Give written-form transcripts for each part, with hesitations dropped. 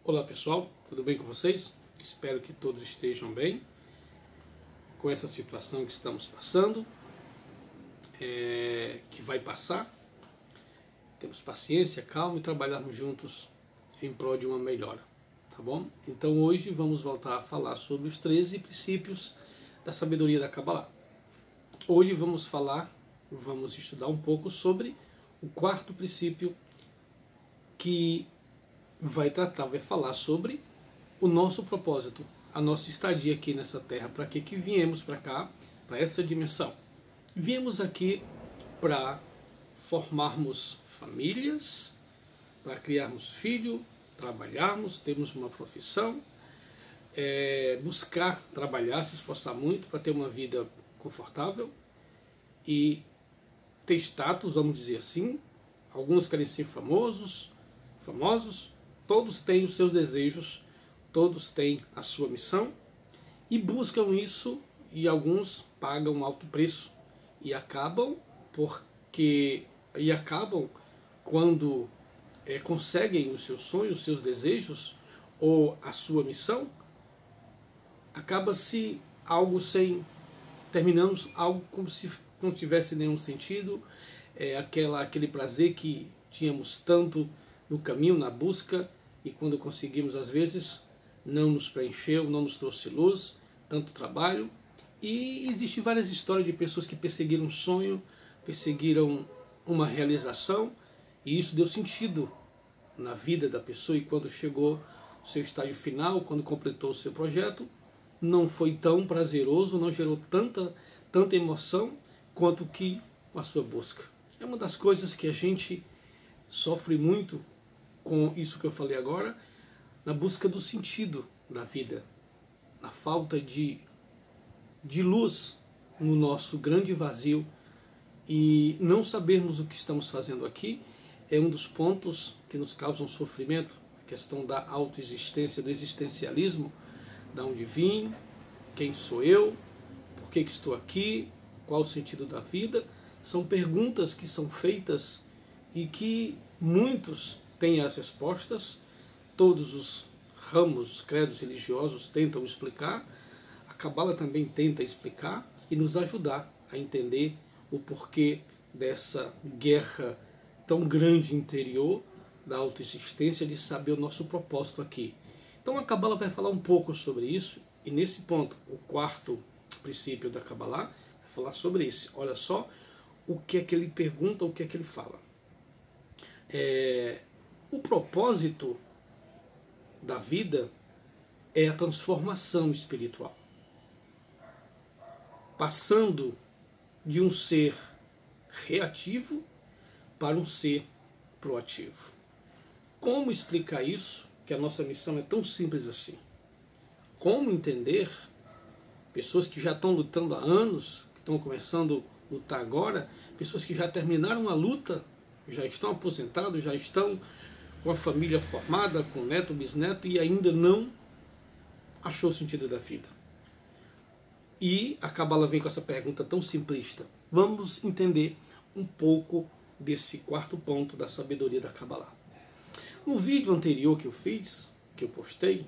Olá pessoal, tudo bem com vocês? Espero que todos estejam bem com essa situação que estamos passando, que vai passar. Temos paciência, calma e trabalharmos juntos em prol de uma melhora, tá bom? Então hoje vamos voltar a falar sobre os 13 princípios da sabedoria da Kabbalah. Hoje vamos estudar um pouco sobre o quarto princípio, que vai falar sobre o nosso propósito, a nossa estadia aqui nessa terra, para que viemos para cá, para essa dimensão. Viemos aqui para formarmos famílias, para criarmos filhos, trabalharmos, termos uma profissão, buscar trabalhar, se esforçar muito para ter uma vida confortável e ter status, vamos dizer assim. Alguns querem ser famosos, todos têm os seus desejos, todos têm a sua missão e buscam isso, e alguns pagam um alto preço e acabam quando conseguem os seus sonhos, os seus desejos ou a sua missão, acaba-se terminamos algo como se não tivesse nenhum sentido, aquele prazer que tínhamos tanto no caminho, na busca, e quando conseguimos, às vezes, não nos preencheu, não nos trouxe luz, tanto trabalho. E existem várias histórias de pessoas que perseguiram um sonho, perseguiram uma realização, e isso deu sentido na vida da pessoa, e quando chegou ao seu estágio final, quando completou o seu projeto, não foi tão prazeroso, não gerou tanta emoção quanto que a sua busca. É uma das coisas que a gente sofre muito com isso que eu falei agora, na busca do sentido da vida, na falta de luz no nosso grande vazio, e não sabermos o que estamos fazendo aqui é um dos pontos que nos causam sofrimento. A questão da autoexistência, do existencialismo, da onde vim, quem sou eu, por que estou aqui, qual o sentido da vida. São perguntas que são feitas e que muitos têm as respostas, todos os ramos, os credos religiosos tentam explicar, a Kabbalah também tenta explicar e nos ajudar a entender o porquê dessa guerra tão grande interior da autoexistência, de saber o nosso propósito aqui. Então a Kabbalah vai falar um pouco sobre isso, e nesse ponto, o quarto princípio da Kabbalah vai falar sobre isso. Olha só o que é que ele pergunta, o que é que ele fala. O propósito da vida é a transformação espiritual, passando de um ser reativo para um ser proativo. Como explicar isso? Que a nossa missão é tão simples assim. Como entender pessoas que já estão lutando há anos, que estão começando a lutar agora, pessoas que já terminaram a luta, já estão aposentados, já estão com a família formada, com neto, bisneto, e ainda não achou o sentido da vida. E a Kabbalah vem com essa pergunta tão simplista. Vamos entender um pouco desse quarto ponto da sabedoria da Kabbalah. No vídeo anterior que eu fiz, que eu postei,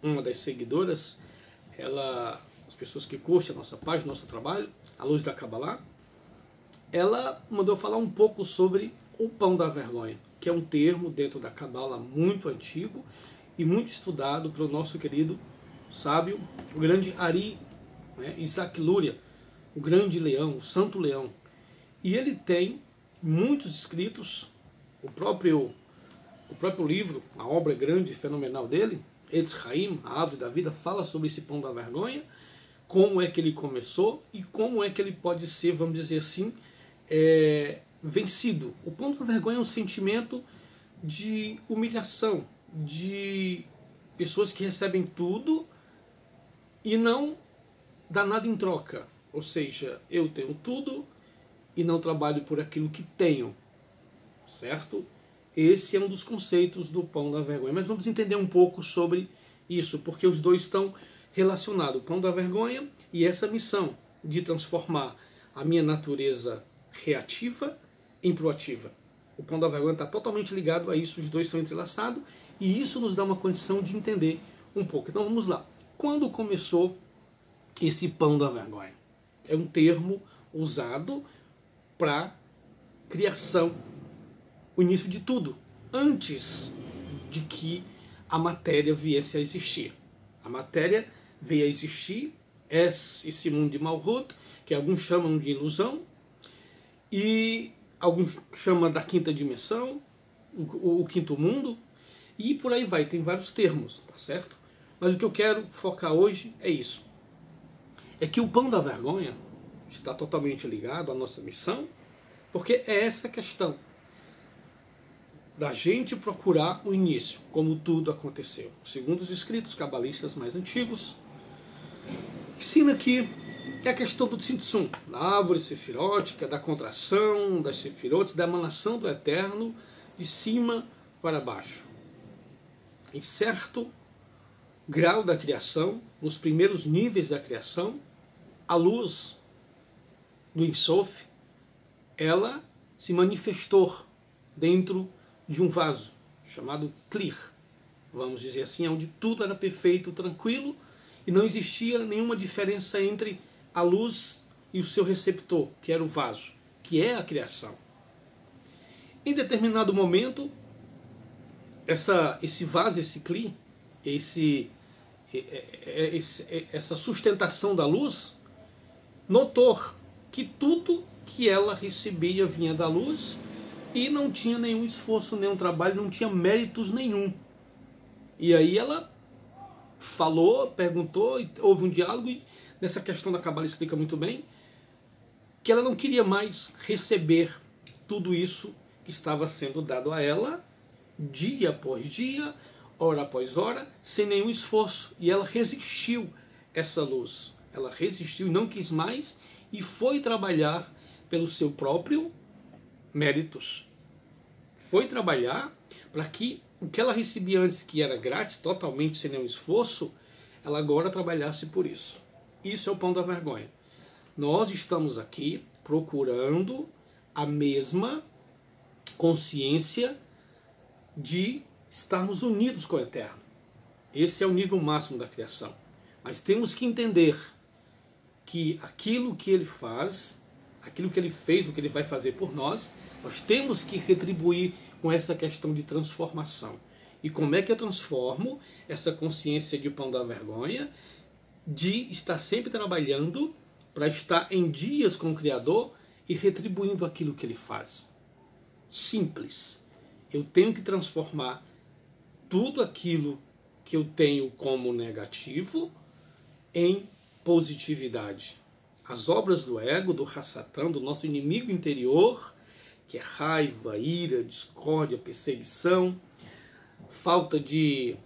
uma das seguidoras, as pessoas que curtem a nossa página, nosso trabalho, a luz da Kabbalah, ela mandou falar um pouco sobre o pão da vergonha, que é um termo dentro da Kabbalah muito antigo e muito estudado pelo nosso querido sábio, o grande Ari, Isaac Luria, o grande leão, o santo leão. E ele tem muitos escritos, o próprio livro, a obra grande e fenomenal dele, Etz Chaim, a árvore da vida, fala sobre esse pão da vergonha, como é que ele começou e como é que ele pode ser, vamos dizer assim, vencido. O pão da vergonha é um sentimento de humilhação, de pessoas que recebem tudo e não dá nada em troca. Ou seja, eu tenho tudo e não trabalho por aquilo que tenho, certo? Esse é um dos conceitos do pão da vergonha. Mas vamos entender um pouco sobre isso, porque os dois estão relacionados. O pão da vergonha e essa missão de transformar a minha natureza reativa em proativa. O pão da vergonha está totalmente ligado a isso, os dois são entrelaçados, e isso nos dá uma condição de entender um pouco. Então vamos lá. Quando começou esse pão da vergonha? É um termo usado para criação, o início de tudo, antes de que a matéria viesse a existir. A matéria veio a existir, esse mundo de Malhut, que alguns chamam de ilusão, e alguns chamam da quinta dimensão, o quinto mundo, e por aí vai, tem vários termos, tá certo? Mas o que eu quero focar hoje é isso. É que o pão da vergonha está totalmente ligado à nossa missão, porque é essa questão da gente procurar o início, como tudo aconteceu. Segundo os escritos cabalistas mais antigos, ensina que é a questão do Tzimtzum, da árvore sefirótica, da contração das sefirotes, da emanação do eterno de cima para baixo. Em certo grau da criação, nos primeiros níveis da criação, a luz do Ein Sof, ela se manifestou dentro de um vaso chamado Klir, vamos dizer assim, onde tudo era perfeito, tranquilo, e não existia nenhuma diferença entre a luz e o seu receptor, que era o vaso, que é a criação. Em determinado momento, esse vaso, esse Klir, essa sustentação da luz, notou que tudo que ela recebia vinha da luz e não tinha nenhum esforço, nenhum trabalho, não tinha méritos nenhum. E aí ela falou, perguntou, houve um diálogo, e nessa questão da Kabbalah explica muito bem, que ela não queria mais receber tudo isso que estava sendo dado a ela, dia após dia, hora após hora, sem nenhum esforço. E ela resistiu essa luz. Ela resistiu e não quis mais, e foi trabalhar pelo seu próprio méritos. Foi trabalhar para que o que ela recebia antes, que era grátis, totalmente sem nenhum esforço, ela agora trabalhasse por isso. Isso é o pão da vergonha. Nós estamos aqui procurando a mesma consciência de estarmos unidos com o Eterno. Esse é o nível máximo da criação. Mas temos que entender que aquilo que ele faz, aquilo que ele fez, o que ele vai fazer por nós, nós temos que retribuir com essa questão de transformação. E como é que eu transformo essa consciência de pão da vergonha, de estar sempre trabalhando para estar em dias com o Criador e retribuindo aquilo que ele faz? Simples. Eu tenho que transformar tudo aquilo que eu tenho como negativo em positividade. As obras do ego, do Hassatan, do nosso inimigo interior, que é raiva, ira, discórdia, perseguição, falta de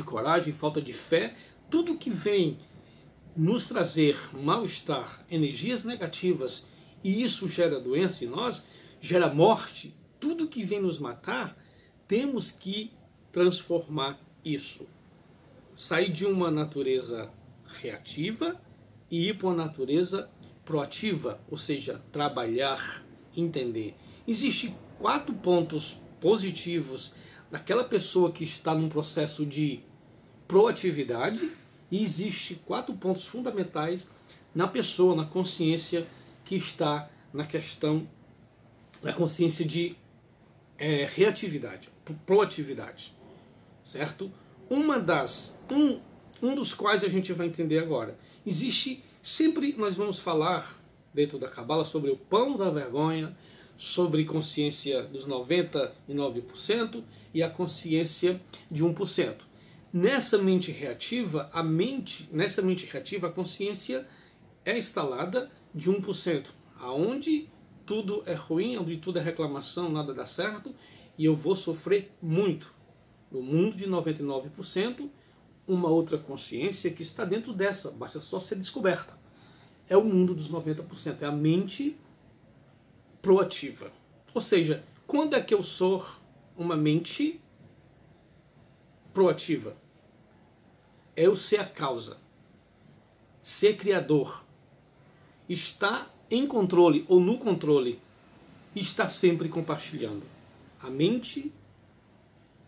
coragem, falta de fé, tudo que vem nos trazer mal-estar, energias negativas, e isso gera doença em nós, gera morte, tudo que vem nos matar, temos que transformar isso. Sair de uma natureza reativa e ir para uma natureza proativa, ou seja, trabalhar, entender. Existem 4 pontos positivos daquela pessoa que está num processo de proatividade, e existe 4 pontos fundamentais na pessoa, na consciência que está na questão da consciência de reatividade, proatividade, certo? Um dos quais a gente vai entender agora. Existe, sempre nós vamos falar dentro da Kabbalah sobre o pão da vergonha, sobre consciência dos 99% e a consciência de 1%. Nessa mente reativa, a consciência é instalada de 1%, aonde tudo é ruim, onde tudo é reclamação, nada dá certo, e eu vou sofrer muito. No mundo de 99%, uma outra consciência que está dentro dessa, basta só ser descoberta. É o mundo dos 90%, é a mente proativa. Ou seja, quando é que eu sou uma mente proativa? É eu ser a causa, ser criador, estar em controle ou no controle e está sempre compartilhando. A mente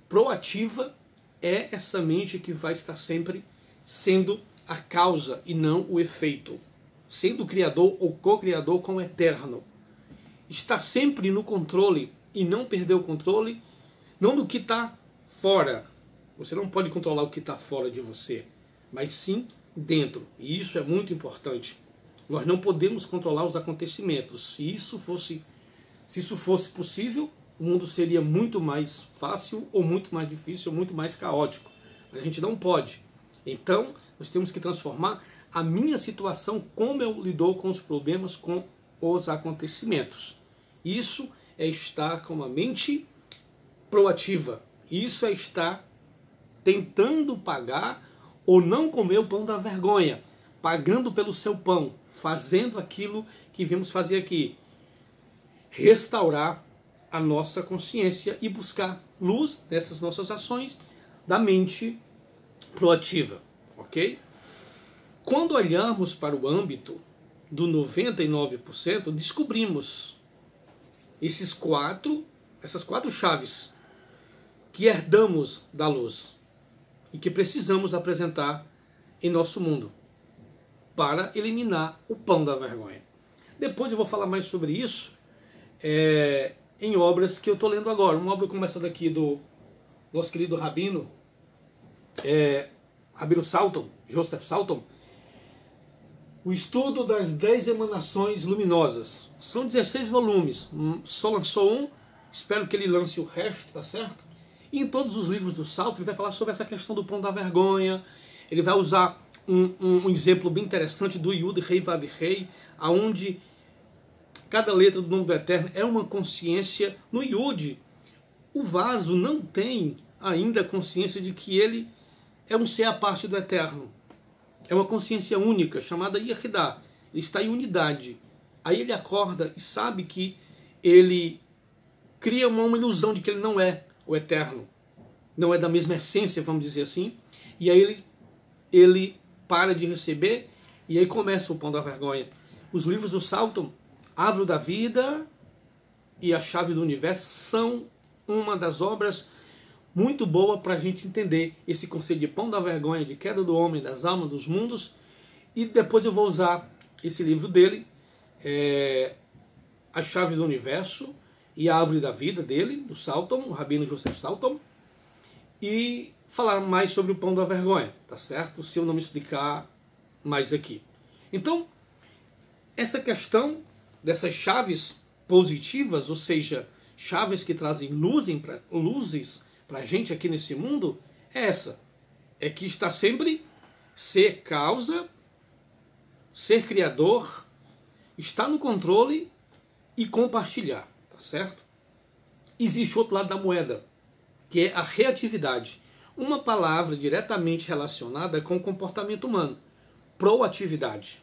proativa é essa mente que vai estar sempre sendo a causa e não o efeito. Sendo o criador ou co-criador com o eterno. Está sempre no controle e não perder o controle, não do que está fora. Você não pode controlar o que está fora de você, mas sim dentro. E isso é muito importante. Nós não podemos controlar os acontecimentos. Se isso fosse possível, o mundo seria muito mais fácil, ou muito mais difícil, ou muito mais caótico. A gente não pode. Então, nós temos que transformar a minha situação, como eu lido com os problemas, com os acontecimentos. Isso é estar com uma mente proativa. Isso é estar tentando pagar ou não comer o pão da vergonha, pagando pelo seu pão, fazendo aquilo que viemos fazer aqui. Restaurar a nossa consciência e buscar luz dessas nossas ações da mente proativa, ok? Quando olharmos para o âmbito do 99%, descobrimos essas quatro chaves que herdamos da luz e que precisamos apresentar em nosso mundo para eliminar o pão da vergonha. Depois eu vou falar mais sobre isso em obras que eu estou lendo agora. Uma obra como essa daqui do nosso querido Rabino Salton, Joseph Salton, o estudo das 10 emanações luminosas. São 16 volumes, só lançou um, espero que ele lance o resto, tá certo? E em todos os livros do Salton ele vai falar sobre essa questão do pão da vergonha. Ele vai usar um exemplo bem interessante do Yud Rei Vav Rei, aonde cada letra do nome do Eterno é uma consciência. No Yud, o vaso não tem ainda consciência de que ele é um ser à parte do Eterno. É uma consciência única, chamada Yehidah. Ele está em unidade. Aí ele acorda e sabe que ele cria uma ilusão de que ele não é o Eterno. Não é da mesma essência, vamos dizer assim. E aí ele para de receber e aí começa o pão da vergonha. Os livros do Salton, Árvore da Vida e A Chave do Universo, são uma das obras muito boa para a gente entender esse conceito de pão da vergonha, de queda do homem, das almas, dos mundos. E depois eu vou usar esse livro dele, As Chaves do Universo e a Árvore da Vida dele, do Salton, o Rabino Joseph Salton, e falar mais sobre o pão da vergonha, tá certo? Se eu não me explicar mais aqui. Então, essa questão dessas chaves positivas, ou seja, chaves que trazem luzes para a gente aqui nesse mundo, é essa. É que está sempre ser causa, ser criador, estar no controle e compartilhar, tá certo? Existe outro lado da moeda, que é a reatividade. Uma palavra diretamente relacionada com o comportamento humano. Proatividade.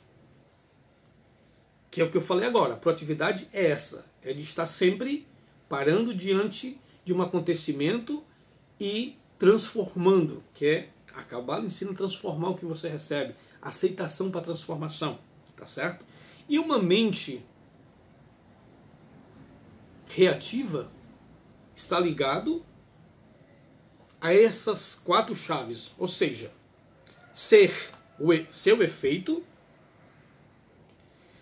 Que é o que eu falei agora. Proatividade é essa. É de estar sempre parando diante de um acontecimento e transformando, que é a Kabbalah ensina a transformar o que você recebe, aceitação para transformação, tá certo? E uma mente reativa está ligado a essas quatro chaves, ou seja, ser seu efeito,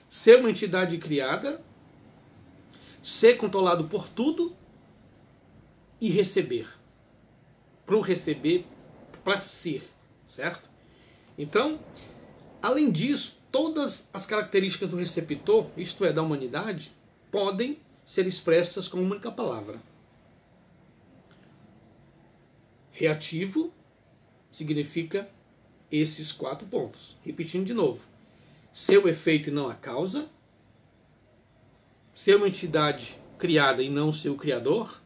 ser uma entidade criada, ser controlado por tudo e receber. Para o receber, para ser, certo? Então, além disso, todas as características do receptor, isto é, da humanidade, podem ser expressas com uma única palavra. Reativo significa esses quatro pontos. Repetindo de novo. Seu efeito e não a causa. Ser uma entidade criada e não ser o criador.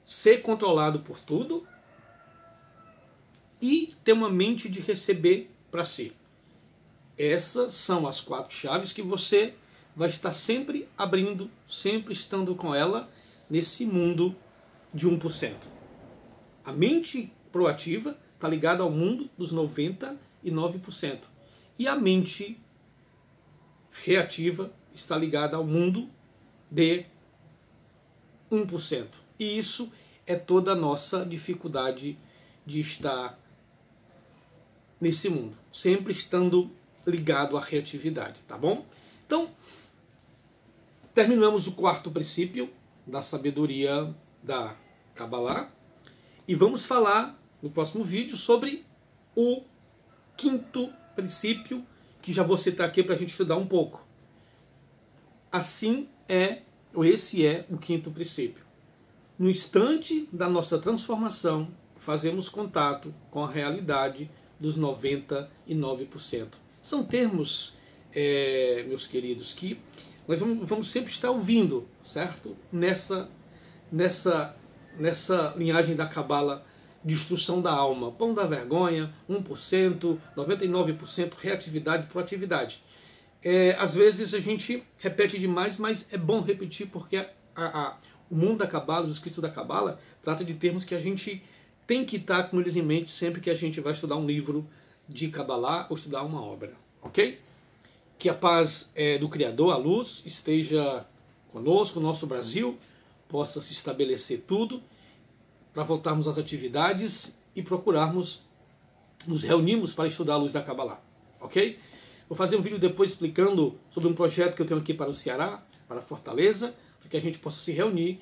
Ser controlado por tudo. E ter uma mente de receber para si. Essas são as quatro chaves que você vai estar sempre abrindo, sempre estando com ela nesse mundo de 1%. A mente proativa está ligada ao mundo dos 99%. E a mente reativa está ligada ao mundo de 1%. E isso é toda a nossa dificuldade de estar nesse mundo, sempre estando ligado à reatividade, tá bom? Então, terminamos o quarto princípio da sabedoria da Kabbalah e vamos falar no próximo vídeo sobre o quinto princípio, que já vou citar aqui para a gente estudar um pouco. Esse é o quinto princípio. No instante da nossa transformação, fazemos contato com a realidade dos 99%. São termos, meus queridos, que nós vamos sempre estar ouvindo, certo? Nessa linhagem da Kabbalah, destruição da alma, pão da vergonha, 1%, 99%, reatividade, proatividade. Às vezes a gente repete demais, mas é bom repetir porque o mundo da Kabbalah, os escritos da Kabbalah, trata de termos que a gente tem que estar com eles em mente sempre que a gente vai estudar um livro de Kabbalah ou estudar uma obra, ok? Que a paz do Criador, a luz, esteja conosco, nosso Brasil, possa se estabelecer tudo, para voltarmos às atividades e procurarmos nos reunirmos para estudar a luz da Kabbalah, ok? Vou fazer um vídeo depois explicando sobre um projeto que eu tenho aqui para o Ceará, para Fortaleza, para que a gente possa se reunir,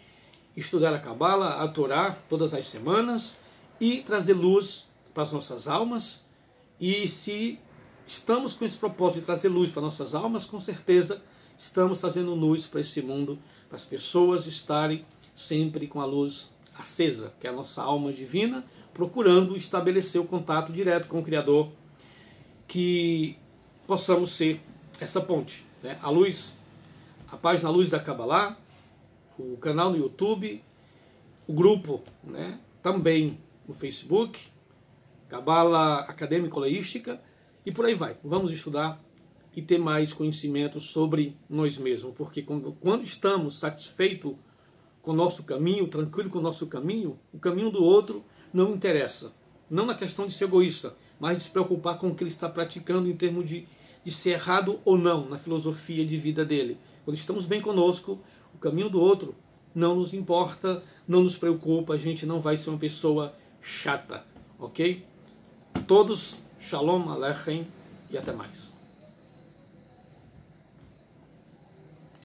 estudar a Kabbalah, a Torá todas as semanas e trazer luz para as nossas almas. E se estamos com esse propósito de trazer luz para nossas almas, com certeza estamos trazendo luz para esse mundo, para as pessoas estarem sempre com a luz acesa, que é a nossa alma divina, procurando estabelecer o contato direto com o Criador, que possamos ser essa ponte, né? A luz, a página Luz da Kabbalah, o canal no YouTube, o grupo, né? Também no Facebook, Kabbalah Acadêmica Holística, e por aí vai. Vamos estudar e ter mais conhecimento sobre nós mesmos, porque quando estamos satisfeitos com o nosso caminho, tranquilo com o nosso caminho, o caminho do outro não interessa. Não na questão de ser egoísta, mas de se preocupar com o que ele está praticando em termos de ser errado ou não na filosofia de vida dele. Quando estamos bem conosco, o caminho do outro não nos importa, não nos preocupa, a gente não vai ser uma pessoa chata, ok? Todos, Shalom Aleichem e até mais.